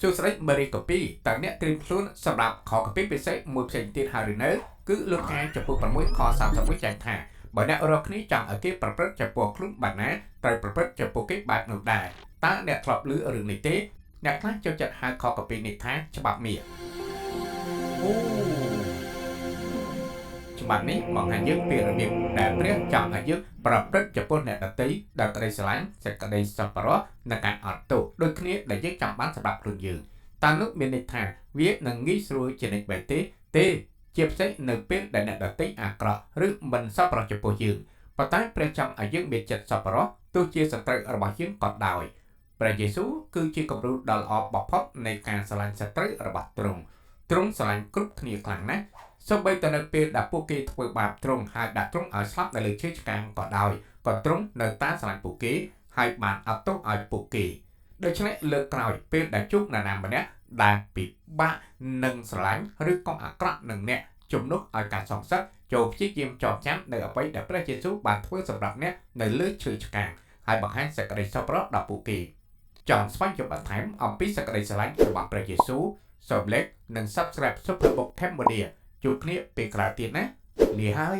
សួស្តីមេរីកូពីតើអ្នកត្រៀមខ្លួនសម្រាប់ខកូពីពិសេសមួយផ្សេងទៀតហើយឬនៅគឺលោកកាយចំពោះ6ខ31ចែងថាបើអ្នករកគ្នាចង់ឲ្យគេប្រព្រឹត្តចំពោះខ្លួនបែបណាត្រូវប្រព្រឹត្តចំពោះគេបែបនោះដែរតើអ្នកធ្លាប់ឮរឿងនេះទេអ្នកខ្លះចូលចិត្តហៅខកូពីនេះថាច្បាប់មាសច្បាប់នេះបង្ហាញយើងពីរបៀបដែលព្រះចង់ឲ្យយើងប្រព្រឹត្តចំពោះអ្នកដទៃដោយក្តីស្រឡាញ់សេចក្តីសប្បុរសនិងការអត់ទោសដូចគ្នាដែលយើងចង់បានសម្រាប់ខ្លួនយើងតើនោះមានន័យថាវានឹងងាយស្រួលជានិច្ចបែបទេជាពិសេសនៅពេលដែលអ្នកដទៃអាក្រក់ឬមិនសប្បុរសចំពោះយើងប៉ុន្តែព្រះចង់ឲ្យយើងមានចិត្តសប្បុរសទោះជាសត្រូវរបស់យើងក៏ដោយព្រះយេស៊ូវគឺជាគំរូដ៏ល្អបំផុតនៃការស្រឡាញ់សត្រូវរបស់ទ្រង់ស្រឡាញ់គ្រប់គ្នាខ្លាំងណាស់សូម្បីតែនៅពេលដែលពួកគេធ្វើបាបទ្រង់ហើយដាក់ទ្រង់ឲ្យស្លាប់នៅលើឈើឆ្កាងក៏ដោយក៏ទ្រង់នៅតែស្រឡាញ់ពួកគេហើយបានអត់ទោសឲ្យពួកគេដូច្នេះលើកក្រោយពេលដែលជួបនរណាម្នាក់ដែលពិបាកនឹងស្រឡាញ់ឬក៏អាក្រក់នឹងអ្នកជំនួសឲ្យការសងសឹកចូលព្យាយាមចងចាំនៅអ្វីដែលព្រះយេស៊ូវបានធ្វើសម្រាប់អ្នកនៅលើឈើឆ្កាងហើយបង្ហាញសេចក្តីសប្បុរសដល់ពួកគេចង់ស្វែងយល់បន្ថែមអំពីសេចក្តីស្រឡាញ់របស់ព្រះយេស៊ូវសូម like និង Subscribe Superbook Cambodia ជួបគ្នាពេលក្រោយទៀតណាលាហើយ